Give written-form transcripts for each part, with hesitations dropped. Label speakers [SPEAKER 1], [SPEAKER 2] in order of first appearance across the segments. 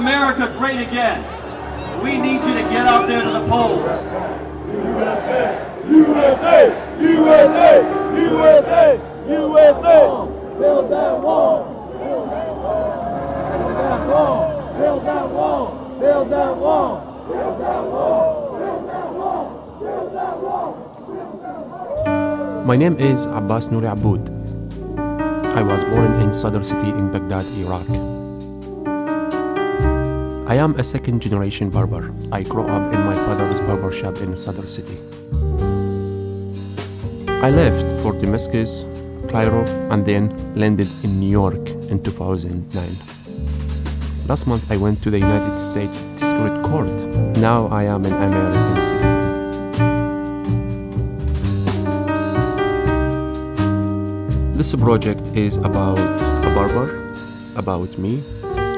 [SPEAKER 1] America great again. We need you to get out there to the polls.
[SPEAKER 2] USA! USA! USA! USA! USA! Build that wall! Build that wall! Build that wall! Build that wall! Build that wall! Build that wall! Build that wall! Build that wall!
[SPEAKER 3] My name is Abbas Noori Abbood. I was born in Sadr City in Baghdad, Iraq. I am a second-generation barber. I grew up in my father's barbershop in Sadr City. I left for Damascus, Cairo, and then landed in New York in 2009. Last month, I went to the United States District Court. Now I am an American citizen. This project is about a barber, about me,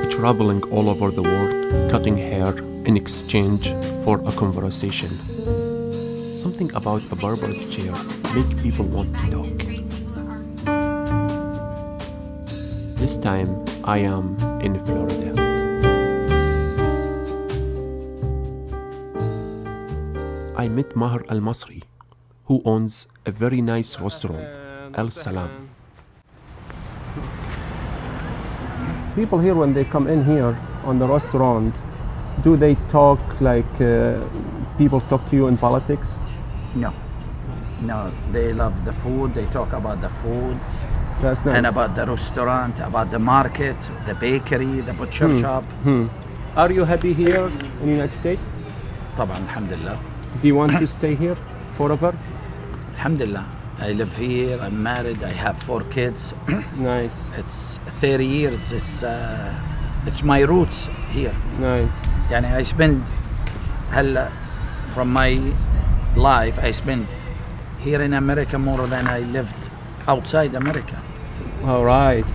[SPEAKER 3] traveling all over the world, cutting hair in exchange for a conversation. Something about a barber's chair make people want to talk. This time, I am in Florida. I met Maher Al-Masri, who owns a very nice restaurant, Al Salam.
[SPEAKER 4] People here, when they come in here on the restaurant, do they talk like people talk to you in politics?
[SPEAKER 5] No, they love the food, they talk about the food.
[SPEAKER 4] That's nice.
[SPEAKER 5] And about the restaurant, about the market, the bakery, the butcher shop.
[SPEAKER 4] Are you happy here in the United States?
[SPEAKER 5] طبعا الحمد لله.
[SPEAKER 4] Do you want to stay here forever?
[SPEAKER 5] الحمد لله. I live here, I'm married, I have 4 kids.
[SPEAKER 4] Nice.
[SPEAKER 5] It's 30 years, it's my roots here.
[SPEAKER 4] Nice.
[SPEAKER 5] يعني I spend هلا from my life I spend here in America more than I lived outside America.
[SPEAKER 4] Oh, right.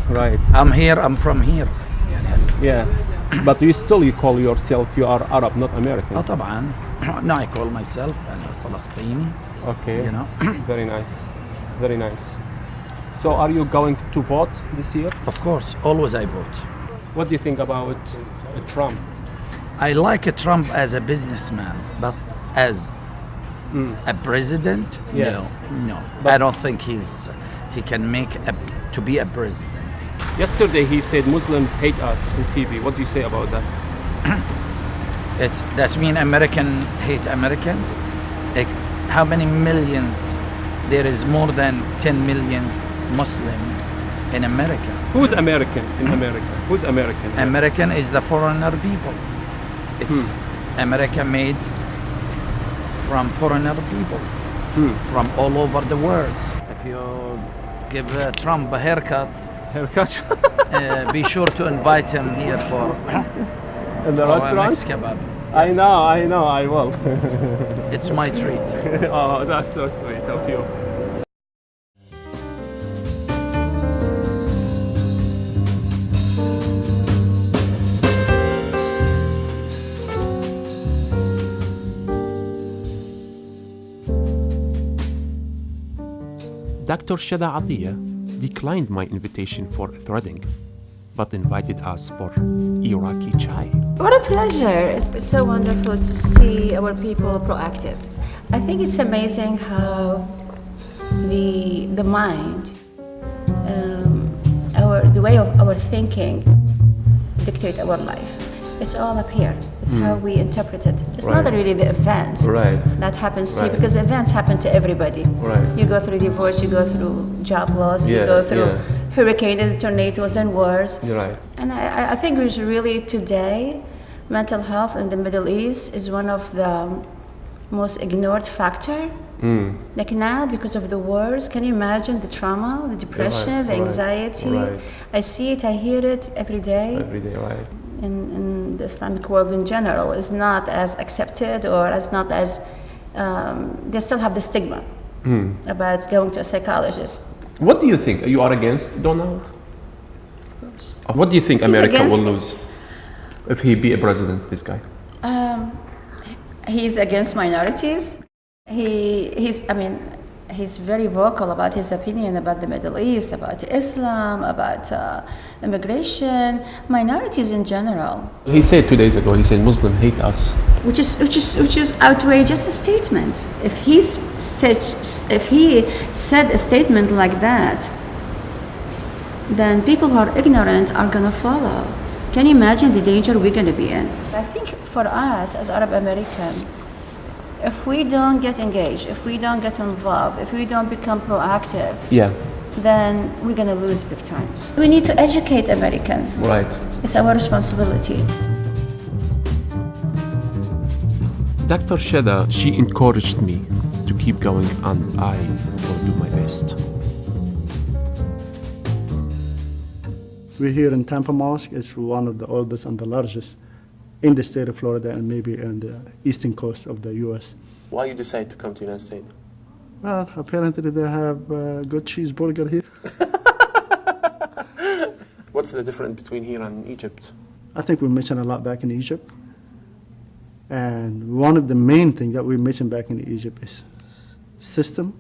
[SPEAKER 5] I'm here, I'm from here. يعني هلا.
[SPEAKER 4] Yeah. But you call yourself, you are Arab, not American.
[SPEAKER 5] طبعا. No, I call myself أنا فلسطيني.
[SPEAKER 4] Okay.
[SPEAKER 5] You know.
[SPEAKER 4] Very nice. Very nice. So are you going to vote this year?
[SPEAKER 5] Of course, always I vote.
[SPEAKER 4] What do you think about Trump?
[SPEAKER 5] I like Trump as a businessman, but as a president,
[SPEAKER 4] Yeah.
[SPEAKER 5] no.
[SPEAKER 4] But-
[SPEAKER 5] I don't think he can make to be a president.
[SPEAKER 4] Yesterday he said Muslims hate us on TV. What do you say about that?
[SPEAKER 5] That's mean American hate Americans. Like, how many millions? There is more than 10 millions Muslim in America.
[SPEAKER 4] Who's American in America? Who's American?
[SPEAKER 5] American is the foreigner people. It's America made from foreigner people from all over the world. If you give Trump a haircut,
[SPEAKER 4] Haircut
[SPEAKER 5] be sure to invite him here for
[SPEAKER 4] in the
[SPEAKER 5] for a
[SPEAKER 4] restaurant?
[SPEAKER 5] mixed kebab.
[SPEAKER 4] I know, I will.
[SPEAKER 5] It's my treat.
[SPEAKER 4] Oh, that's so sweet of you.
[SPEAKER 3] Dr. Shada Atiyah declined my invitation for threading, but invited us for Iraqi chai.
[SPEAKER 6] What a pleasure. It's so wonderful to see our people proactive. I think it's amazing how the mind, the way of our thinking dictate our life. It's all up here. It's how we interpret it. It's not really the event that happens to you, because events happen to everybody.
[SPEAKER 4] Right.
[SPEAKER 6] You go through divorce, you go through job loss, you go through hurricanes, tornadoes, and wars.
[SPEAKER 4] You're right.
[SPEAKER 6] And I think it's really today, mental health in the Middle East is one of the most ignored factor. Like now, because of the wars, can you imagine the trauma, the depression, the anxiety? I see it, I hear it every day.
[SPEAKER 4] Every day, right.
[SPEAKER 6] In the Islamic world in general is not as accepted, or as not as they still have the stigma about going to a psychologist.
[SPEAKER 4] What do you think? You are against Donald?
[SPEAKER 6] Of course.
[SPEAKER 4] What do you think America
[SPEAKER 6] against-
[SPEAKER 4] will lose if he be a president, this guy?
[SPEAKER 6] He's against minorities. He's he's very vocal about his opinion about the Middle East, about Islam, about immigration, minorities in general.
[SPEAKER 3] He said 2 days ago, he said Muslims hate us.
[SPEAKER 6] Which is outrageous statement. If he said a statement like that, then people who are ignorant are gonna follow. Can you imagine the danger we're gonna be in? I think for us as Arab American, if we don't get engaged, if we don't get involved, if we don't become proactive,
[SPEAKER 3] Yeah,
[SPEAKER 6] then we're gonna lose big time. We need to educate Americans.
[SPEAKER 3] right.
[SPEAKER 6] It's our responsibility.
[SPEAKER 3] Dr. Sheda, she encouraged me to keep going, and I will do my best.
[SPEAKER 7] We're here in Tampa Mosque. It's one of the oldest and the largest in the state of Florida and maybe in the eastern coast of the U.S.
[SPEAKER 3] Why you decide to come to United States?
[SPEAKER 7] Well, apparently they have good cheeseburger here.
[SPEAKER 3] What's the difference between here and Egypt?
[SPEAKER 7] I think we mentioned a lot back in Egypt. And one of the main things that we mentioned back in Egypt is system.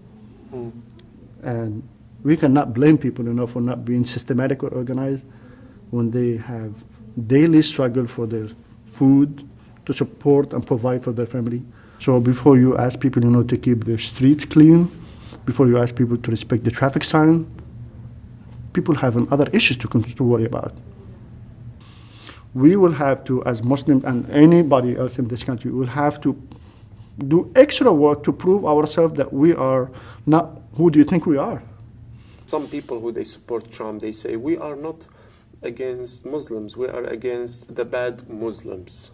[SPEAKER 7] And we cannot blame people, for not being systematic or organized when they have daily struggle for their food to support and provide for their family. So before you ask people, to keep their streets clean, before you ask people to respect the traffic sign, people have other issues to worry about. We will have to, as Muslims and anybody else in this country, will have to do extra work to prove ourselves that we are not who do you think we are.
[SPEAKER 3] Some people who they support Trump, they say, we are not against Muslims, we are against the bad Muslims.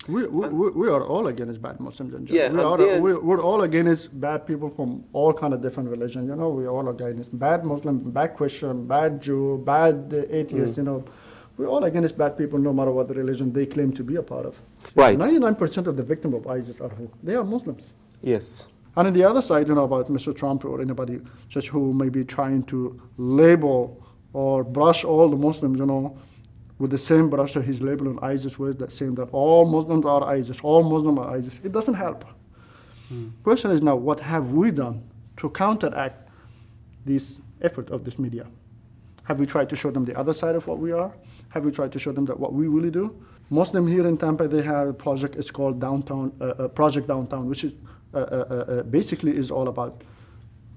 [SPEAKER 7] We are all against bad Muslims in
[SPEAKER 3] Yeah,
[SPEAKER 7] general. We're all against bad people from all kind of different religions. We're all against bad Muslim, bad Christian, bad Jew, bad atheist. We're all against bad people, no matter what the religion they claim to be a part of.
[SPEAKER 3] Right.
[SPEAKER 7] 99% of the victims of ISIS are who? They are Muslims.
[SPEAKER 3] Yes.
[SPEAKER 7] And on the other side, about Mr. Trump or anybody just who may be trying to label or brush all the Muslims, with the same brush that he's labeling ISIS with, that saying that all Muslims are ISIS, all Muslims are ISIS. It doesn't help. Question is now, what have we done to counteract this effort of this media? Have we tried to show them the other side of what we are? Have we tried to show them that what we really do? Muslim here in Tampa, they have a project, it's called Project Downtown, which is basically is all about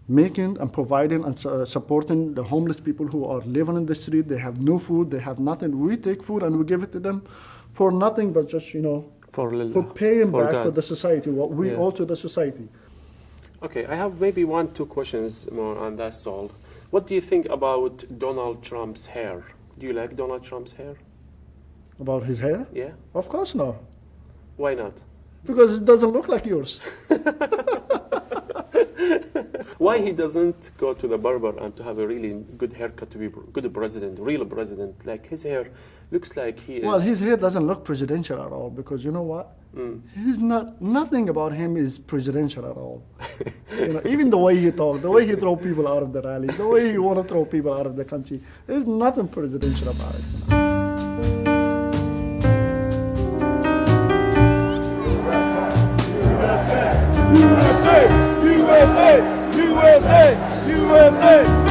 [SPEAKER 7] making and providing and supporting the homeless people who are living in the street. They have no food, they have nothing. We take food and we give it to them for nothing but just, for paying back
[SPEAKER 3] God.
[SPEAKER 7] for the society, what we owe to the society.
[SPEAKER 3] Okay, I have maybe 1-2 questions more, and that's all. What do you think about Donald Trump's hair? Do you like Donald Trump's hair?
[SPEAKER 7] About his hair?
[SPEAKER 3] Yeah?
[SPEAKER 7] Of course not.
[SPEAKER 3] Why not?
[SPEAKER 7] Because it doesn't look like yours.
[SPEAKER 3] Why he doesn't go to the barber and to have a really good haircut to be good president, real president? Like his hair looks like he is.
[SPEAKER 7] Well, his hair doesn't look presidential at all because you know what? He's nothing about him is presidential at all. Even the way he talks, the way he throw people out of the rally, the way he want to throw people out of the country, there's nothing presidential about it.
[SPEAKER 2] USA, USA, USA, USA.